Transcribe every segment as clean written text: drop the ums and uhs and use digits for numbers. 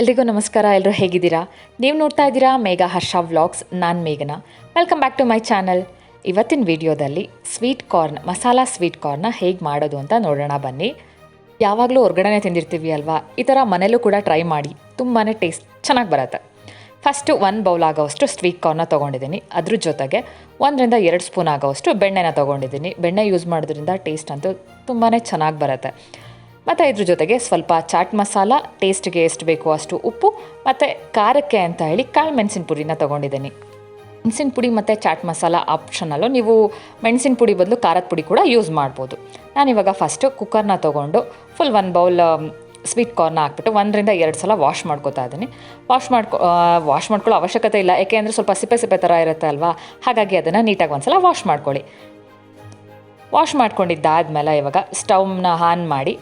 ಎಲ್ರಿಗೂ ನಮಸ್ಕಾರ. ಎಲ್ಲರೂ ಹೇಗಿದ್ದೀರಾ? ನೀವು ನೋಡ್ತಾ ಇದ್ದೀರಾ ಮೇಘಾ ಹರ್ಷ ವ್ಲಾಗ್ಸ್. ನಾನು ಮೇಘನಾ. Welcome back to my channel. ಇವತ್ತಿನ ವಿಡಿಯೋದಲ್ಲಿ ಸ್ವೀಟ್ ಕಾರ್ನ್, ಮಸಾಲಾ ಸ್ವೀಟ್ ಕಾರ್ನ ಹೇಗೆ ಮಾಡೋದು ಅಂತ ನೋಡೋಣ ಬನ್ನಿ. ಯಾವಾಗಲೂ ಹೊರ್ಗಡೆ ತಿಂದಿರ್ತೀವಿ ಅಲ್ವಾ, ಈ ಥರ ಮನೇಲೂ ಕೂಡ ಟ್ರೈ ಮಾಡಿ, ತುಂಬಾ ಟೇಸ್ಟ್ ಚೆನ್ನಾಗಿ ಬರುತ್ತೆ. ಫಸ್ಟು 1 ಬೌಲ್ ಆಗೋವಷ್ಟು ಸ್ವೀಟ್ ಕಾರ್ನ ತೊಗೊಂಡಿದ್ದೀನಿ. ಅದ್ರ ಜೊತೆಗೆ 1 ರಿಂದ 2 ಸ್ಪೂನ್ ಆಗೋವಷ್ಟು ಬೆಣ್ಣೆನ ತೊಗೊಂಡಿದ್ದೀನಿ. ಬೆಣ್ಣೆ ಯೂಸ್ ಮಾಡೋದ್ರಿಂದ ಟೇಸ್ಟ್ ಅಂತೂ ತುಂಬಾ ಚೆನ್ನಾಗಿ ಬರುತ್ತೆ. ಮತ್ತು ಇದ್ರ ಜೊತೆಗೆ ಸ್ವಲ್ಪ ಚಾಟ್ ಮಸಾಲ, ಟೇಸ್ಟ್ಗೆ ಎಷ್ಟು ಬೇಕೋ ಅಷ್ಟು ಉಪ್ಪು, ಮತ್ತು ಖಾರಕ್ಕೆ ಅಂತ ಹೇಳಿ ಕಾಳು ಮೆಣಸಿನ ಪುಡಿನ ತೊಗೊಂಡಿದ್ದೀನಿ. ಮೆಣಸಿನ ಪುಡಿ ಮತ್ತು ಚಾಟ್ ಮಸಾಲ ಆಪ್ಷನಲ್ಲು, ನೀವು ಮೆಣಸಿನ ಪುಡಿ ಬದಲು ಖಾರದ ಪುಡಿ ಕೂಡ ಯೂಸ್ ಮಾಡ್ಬೋದು. ನಾನಿವಾಗ ಫಸ್ಟು ಕುಕ್ಕರ್ನ ತೊಗೊಂಡು ಫುಲ್ 1 ಬೌಲ್ ಸ್ವೀಟ್ ಕಾರ್ನ ಹಾಕ್ಬಿಟ್ಟು 1 ರಿಂದ 2 ಸಲ ವಾಶ್ ಮಾಡ್ಕೊತಾ ಇದ್ದೀನಿ. ವಾಶ್ ಮಾಡ್ಕೊಳ್ಳೋ ಅವಶ್ಯಕತೆ ಇಲ್ಲ, ಏಕೆಂದರೆ ಸ್ವಲ್ಪ ಸಿಪ್ಪೆ ಥರ ಇರುತ್ತೆ ಅಲ್ವಾ, ಹಾಗಾಗಿ ಅದನ್ನು ನೀಟಾಗಿ ಒಂದು ಸಲ ವಾಶ್ ಮಾಡ್ಕೊಳ್ಳಿ. ವಾಶ್ ಮಾಡ್ಕೊಂಡಿದ್ದಾದಮೇಲೆ ಇವಾಗ ಸ್ಟವ್ನ ಆನ್ ಮಾಡಿ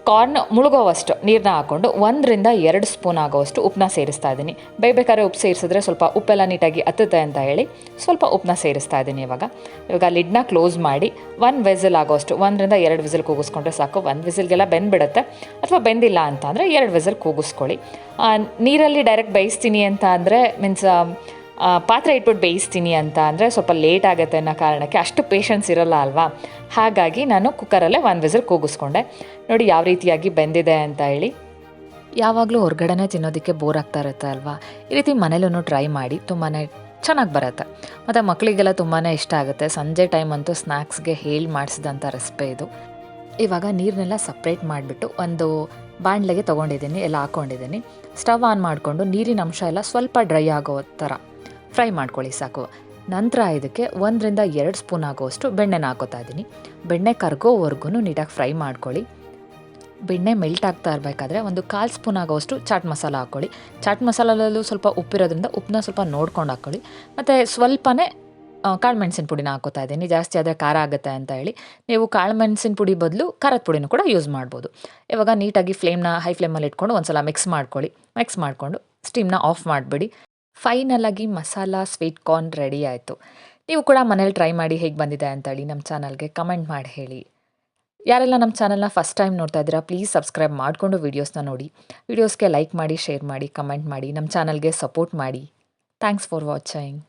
ಕಾರ್ನ್ ಮುಳುಗೋವಷ್ಟು ನೀರನ್ನ ಹಾಕ್ಕೊಂಡು 1 ರಿಂದ 2 ಸ್ಪೂನ್ ಆಗೋವಷ್ಟು ಉಪ್ಪನ್ನ ಸೇರಿಸ್ತಾ ಇದ್ದೀನಿ. ಬೇಯ್ಬೇಕಾದ್ರೆ ಉಪ್ಪು ಸೇರಿಸಿದ್ರೆ ಸ್ವಲ್ಪ ಉಪ್ಪೆಲ್ಲ ನೀಟಾಗಿ ಹತ್ತುತ್ತೆ ಅಂತ ಹೇಳಿ ಸ್ವಲ್ಪ ಉಪ್ಪನ್ನ ಸೇರಿಸ್ತಾ ಇದ್ದೀನಿ. ಇವಾಗ ಲಿಡ್ನ ಕ್ಲೋಸ್ ಮಾಡಿ 1 ವಿಸಿಲ್ ಆಗೋಷ್ಟು, 1 ರಿಂದ 2 ವಿಸಿಲ್ ಕೂಗಿಸ್ಕೊಂಡ್ರೆ ಸಾಕು. 1 ವಿಸಿಲ್ಗೆಲ್ಲ ಬೆಂದ್ಬಿಡುತ್ತೆ, ಅಥವಾ ಬೆಂದಿಲ್ಲ ಅಂತ ಅಂದರೆ 2 ವಿಸಿಲ್ ಕೂಗಿಸ್ಕೊಳ್ಳಿ. ನೀರಲ್ಲಿ ಡೈರೆಕ್ಟ್ ಬೇಯಿಸ್ತೀನಿ ಅಂತ ಅಂದರೆ ಮೀನ್ಸ್ ಪಾತ್ರೆ ಇಟ್ಬಿಟ್ಟು ಬೇಯಿಸ್ತೀನಿ ಅಂತ ಅಂದರೆ ಸ್ವಲ್ಪ ಲೇಟ್ ಆಗುತ್ತೆ ಅನ್ನೋ ಕಾರಣಕ್ಕೆ ಅಷ್ಟು ಪೇಷನ್ಸ್ ಇರೋಲ್ಲ ಅಲ್ವಾ, ಹಾಗಾಗಿ ನಾನು ಕುಕ್ಕರಲ್ಲೇ 1 ವಿಸಿಲ್ ಕೂಗಿಸ್ಕೊಂಡೆ. ನೋಡಿ ಯಾವ ರೀತಿಯಾಗಿ ಬೆಂದಿದೆ ಅಂತ ಹೇಳಿ. ಯಾವಾಗಲೂ ಹೊರಗಡೆನೇ ತಿನ್ನೋದಕ್ಕೆ ಬೋರ್ ಆಗ್ತಾ ಇರುತ್ತೆ ಅಲ್ವಾ, ಈ ರೀತಿ ಮನೇಲೂ ಟ್ರೈ ಮಾಡಿ, ತುಂಬಾ ಚೆನ್ನಾಗಿ ಬರುತ್ತೆ. ಮತ್ತು ಮಕ್ಕಳಿಗೆಲ್ಲ ತುಂಬಾ ಇಷ್ಟ ಆಗುತ್ತೆ. ಸಂಜೆ ಟೈಮ್ ಅಂತೂ ಸ್ನ್ಯಾಕ್ಸ್ಗೆ ಹೇಳಿ ಮಾಡಿಸಿದಂಥ ರೆಸಿಪಿ ಇದು. ಇವಾಗ ನೀರನ್ನೆಲ್ಲ ಸಪ್ರೇಟ್ ಮಾಡಿಬಿಟ್ಟು ಒಂದು ಬಾಣಲೆಗೆ ತೊಗೊಂಡಿದ್ದೀನಿ, ಎಲ್ಲ ಹಾಕ್ಕೊಂಡಿದ್ದೀನಿ. ಸ್ಟವ್ ಆನ್ ಮಾಡಿಕೊಂಡು ನೀರಿನ ಅಂಶ ಎಲ್ಲ ಸ್ವಲ್ಪ ಡ್ರೈ ಆಗೋ ಥರ ಫ್ರೈ ಮಾಡ್ಕೊಳ್ಳಿ ಸಾಕು. ನಂತರ ಇದಕ್ಕೆ 1 ರಿಂದ 2 ಸ್ಪೂನ್ ಆಗೋವಷ್ಟು ಬೆಣ್ಣೆನ ಹಾಕೋತಾ ಇದ್ದೀನಿ. ಬೆಣ್ಣೆ ಕರ್ಗೋವರೆಗೂ ನೀಟಾಗಿ ಫ್ರೈ ಮಾಡ್ಕೊಳ್ಳಿ. ಬೆಣ್ಣೆ ಮೆಲ್ಟ್ ಆಗ್ತಾ ಇರಬೇಕಾದ್ರೆ 1/4 ಸ್ಪೂನ್ ಆಗೋವಷ್ಟು ಚಾಟ್ ಮಸಾಲ ಹಾಕ್ಕೊಳ್ಳಿ. ಚಾಟ್ ಮಸಾಲಲ್ಲೂ ಸ್ವಲ್ಪ ಉಪ್ಪಿರೋದ್ರಿಂದ ಉಪ್ಪನ್ನ ಸ್ವಲ್ಪ ನೋಡ್ಕೊಂಡು ಹಾಕ್ಕೊಳ್ಳಿ. ಮತ್ತು ಸ್ವಲ್ಪನೇ ಕಾಳು ಮೆಣಸಿನ ಪುಡಿನ ಹಾಕೋತಾ ಇದ್ದೀನಿ. ಜಾಸ್ತಿ ಆದರೆ ಖಾರ ಆಗುತ್ತೆ ಅಂತ ಹೇಳಿ ನೀವು ಕಾಳು ಮೆಣಸಿನ ಪುಡಿ ಬದಲು ಖಾರದ ಪುಡಿನೂ ಕೂಡ ಯೂಸ್ ಮಾಡ್ಬೋದು. ಇವಾಗ ನೀಟಾಗಿ ಫ್ಲೇಮ್ನ ಹೈ ಫ್ಲೇಮಲ್ಲಿ ಇಟ್ಕೊಂಡು ಒಂದು ಸಲ ಮಿಕ್ಸ್ ಮಾಡಿಕೊಂಡು ಸ್ಟೀಮ್ನ ಆಫ್ ಮಾಡಿಬಿಡಿ. ಫೈನಲಾಗಿ ಮಸಾಲಾ ಸ್ವೀಟ್ ಕಾರ್ನ್ ರೆಡಿ ಆಯಿತು. ನೀವು ಕೂಡ ಮನೇಲಿ ಟ್ರೈ ಮಾಡಿ ಹೇಗೆ ಬಂದಿದೆ ಅಂತೇಳಿ ನಮ್ಮ ಚಾನಲ್ಗೆ ಕಮೆಂಟ್ ಮಾಡಿ ಹೇಳಿ. ಯಾರೆಲ್ಲ ನಮ್ಮ ಚಾನಲ್ನ ಫಸ್ಟ್ ಟೈಮ್ ನೋಡ್ತಾ ಇದ್ದೀರಾ, ಪ್ಲೀಸ್ ಸಬ್ಸ್ಕ್ರೈಬ್ ಮಾಡಿಕೊಂಡು ವೀಡಿಯೋಸ್ನ ನೋಡಿ. ವೀಡಿಯೋಸ್ಗೆ ಲೈಕ್ ಮಾಡಿ, ಶೇರ್ ಮಾಡಿ, ಕಮೆಂಟ್ ಮಾಡಿ, ನಮ್ಮ ಚಾನಲ್ಗೆ ಸಪೋರ್ಟ್ ಮಾಡಿ. Thanks for watching.